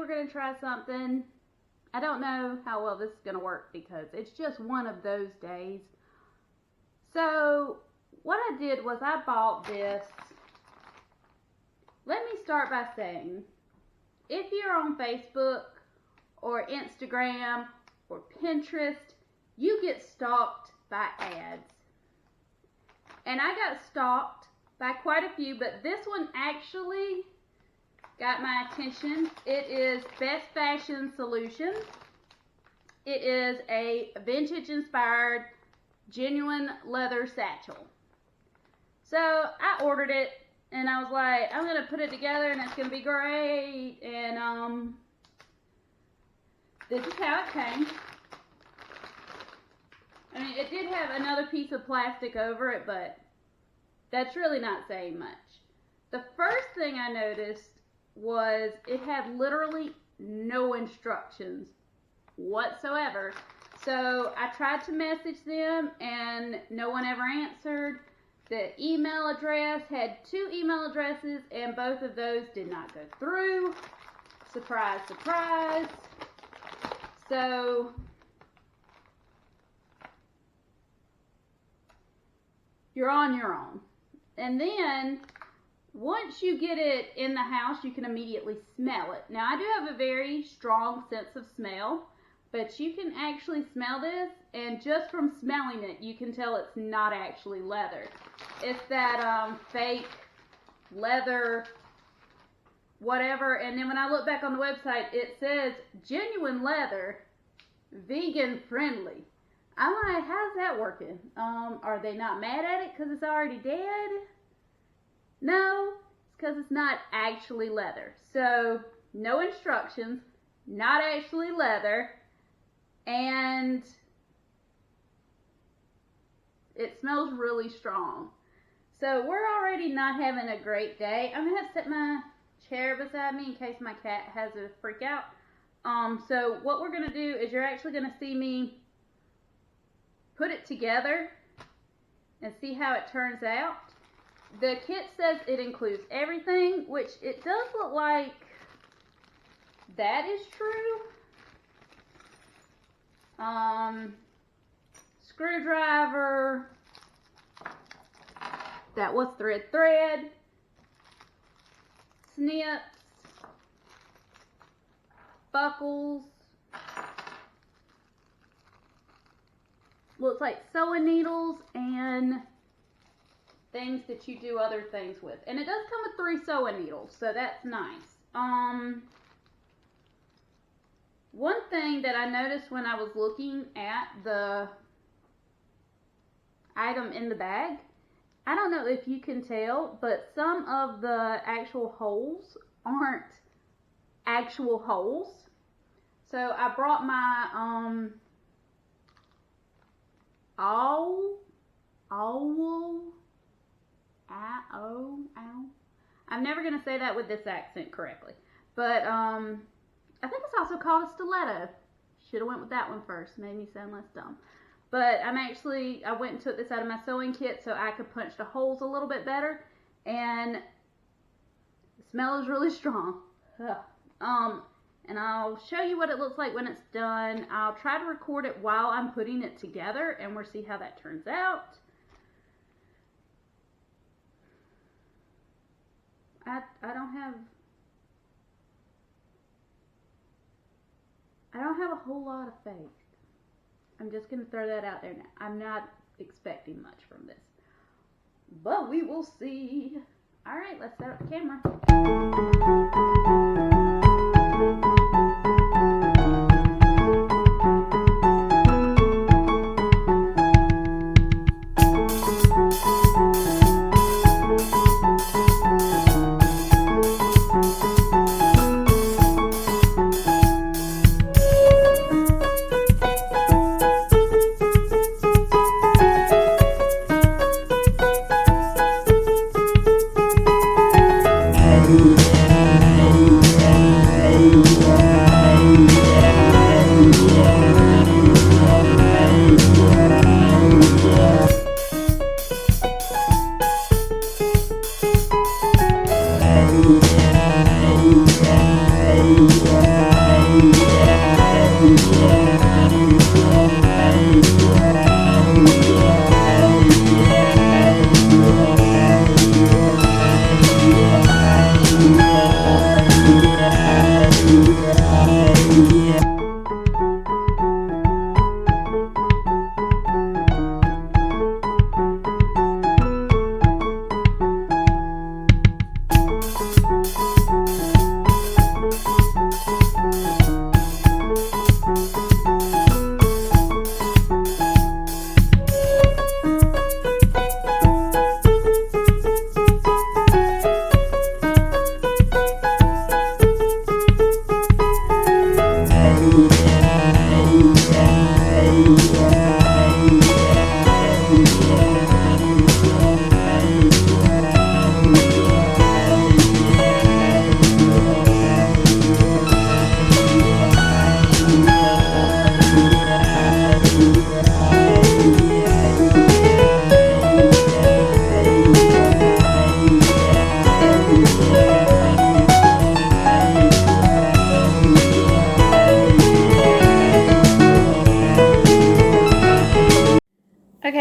we're going to try something. I don't know how well this is going to work because it's just one of those days. So what I did was I bought this. Let me start by saying, if you're on Facebook or Instagram or Pinterest, you get stalked by ads. And I got stalked by quite a few, but this one actually got my attention. It is Best Fashion Solutions. It is a vintage inspired genuine leather satchel. So I ordered it and I was like, I'm going to put it together and it's going to be great. And this is how it came. I mean, it did have another piece of plastic over it, but that's really not saying much. The first thing I noticed was it had literally no instructions whatsoever. So I tried to message them and no one ever answered. The email address had 2 email addresses and both of those did not go through. Surprise, surprise. So you're on your own. And then once you get it in the house, you can immediately smell it. Now, I do have a very strong sense of smell, but you can actually smell this, and just from smelling it, you can tell it's not actually leather. It's that fake leather, whatever. And then when I look back on the website, it says genuine leather, vegan friendly. I'm like, how's that working? Are they not mad at it because it's already dead? No, it's because it's not actually leather. So, no instructions, not actually leather, and it smells really strong. So, we're already not having a great day. I'm going to have to set my chair beside me in case my cat has a freak out. So, what we're going to do is you're actually going to see me put it together and see how it turns out. The kit says it includes everything, which it does look like that is true. Screwdriver. That was thread. Snips. Buckles. Looks like sewing needles and things that you do other things with. And it does come with 3 sewing needles, so that's nice. One thing that I noticed when I was looking at the item in the bag, I don't know if you can tell, but some of the actual holes aren't actual holes. So I brought my I'm never going to say that with this accent correctly. But I think it's also called a stiletto. Should have went with that one first. Made me sound less dumb. But I went and took this out of my sewing kit so I could punch the holes a little bit better. And the smell is really strong. And I'll show you what it looks like when it's done. I'll try to record it while I'm putting it together and we'll see how that turns out. I don't have a whole lot of faith. I'm just going to throw that out there now. I'm not expecting much from this. But we will see. Alright, let's set up the camera.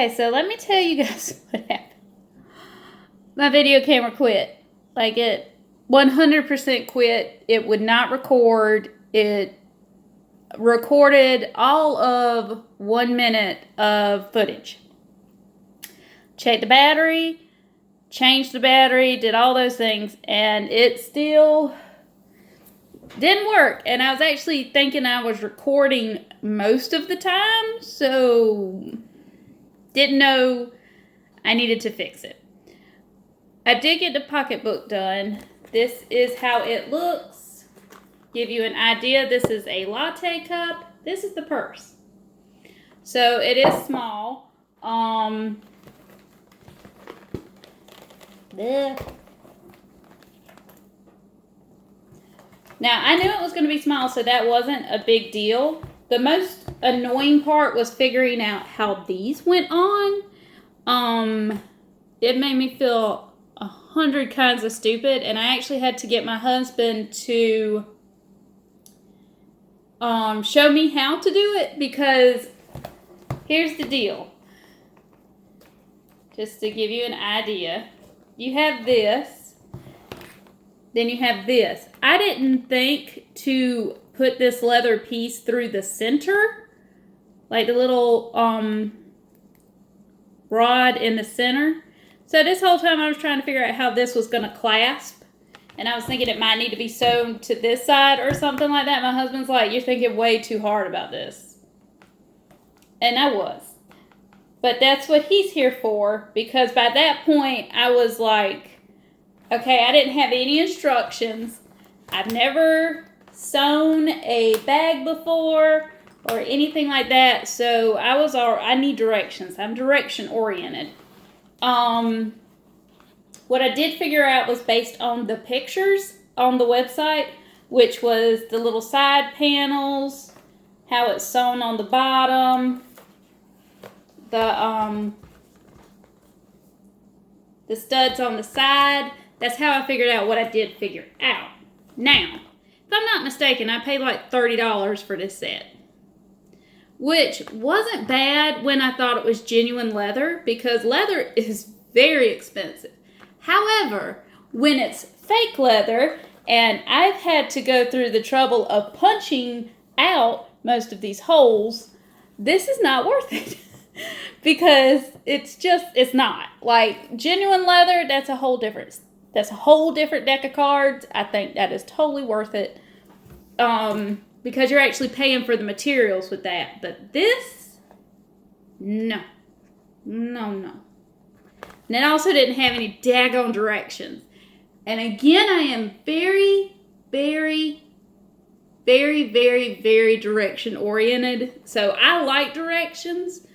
Okay, so let me tell you guys what happened. My video camera quit. Like, it 100% quit. It would not record. It recorded all of 1 minute of footage. Checked the battery, changed the battery, did all those things, and it still didn't work. And I was actually thinking I was recording most of the time, so didn't know I needed to fix it. I did get the pocketbook done. This is how it looks. Give you an idea. This is a latte cup. This is the purse. So it is small. Now, I knew it was going to be small, so that wasn't a big deal. The most annoying part was figuring out how these went on. It made me feel 100 kinds of stupid, and I actually had to get my husband to show me how to do it, because here's the deal. Just to give you an idea, you have this, then you have this. I didn't think to put this leather piece through the center, like the little rod in the center. So this whole time I was trying to figure out how this was going to clasp. And I was thinking it might need to be sewn to this side or something like that. My husband's like, you're thinking way too hard about this. And I was. But that's what he's here for. Because by that point, I was like, okay, I didn't have any instructions. I've never sewn a bag before or anything like that. So I need directions. I'm direction oriented. What I did figure out was based on the pictures on the website, which was the little side panels, how it's sewn on the bottom, the studs on the side. That's how I figured out what I did figure out. Now, if I'm not mistaken, I paid like $30 for this set, which wasn't bad when I thought it was genuine leather, because leather is very expensive. However, when it's fake leather, and I've had to go through the trouble of punching out most of these holes, this is not worth it. Because it's not. Like, genuine leather, that's a whole different deck of cards. I think that is totally worth it. Because you're actually paying for the materials with that. But this, no. No. And it also didn't have any daggone directions. And again, I am very, very, very, very, very direction oriented. So I like directions.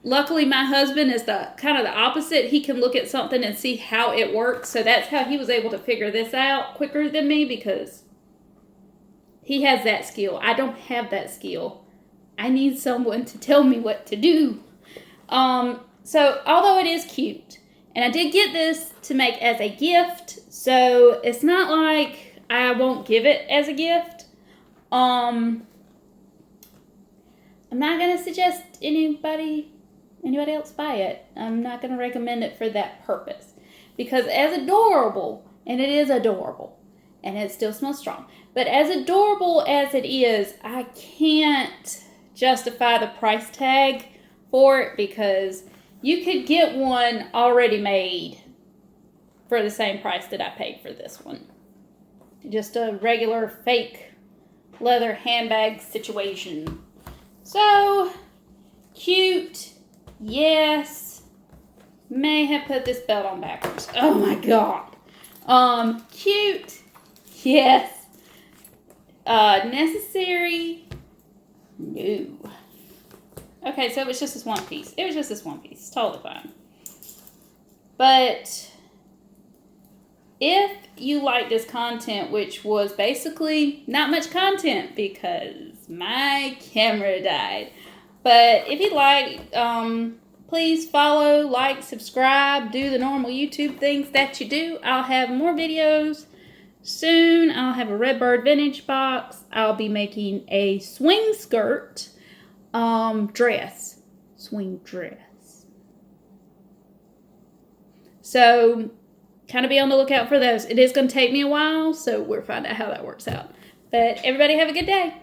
Luckily my husband is the kind of the opposite. He can look at something and see how it works. So that's how he was able to figure this out quicker than me, because he has that skill. I don't have that skill. I need someone to tell me what to do. So although it is cute, and I did get this to make as a gift, so it's not like I won't give it as a gift. I'm not going to suggest anybody else buy it. I'm not going to recommend it for that purpose. Because as adorable, and it is adorable, and it still smells strong, but as adorable as it is, I can't justify the price tag for it, because you could get one already made for the same price that I paid for this one. Just a regular fake leather handbag situation. So, cute, yes. May have put this belt on backwards. Oh my god. Cute, yes. Necessary, no. Okay, so it was just this one piece. It was just this one piece. It's totally fine. But if you like this content, which was basically not much content because my camera died. But if you like, please follow, like, subscribe, do the normal YouTube things that you do. I'll have more videos soon. I'll have a Redbird vintage box. I'll be making a swing skirt dress. swing dress. So kind of be on the lookout for those. It is going to take me a while, so we'll find out how that works out. But everybody have a good day.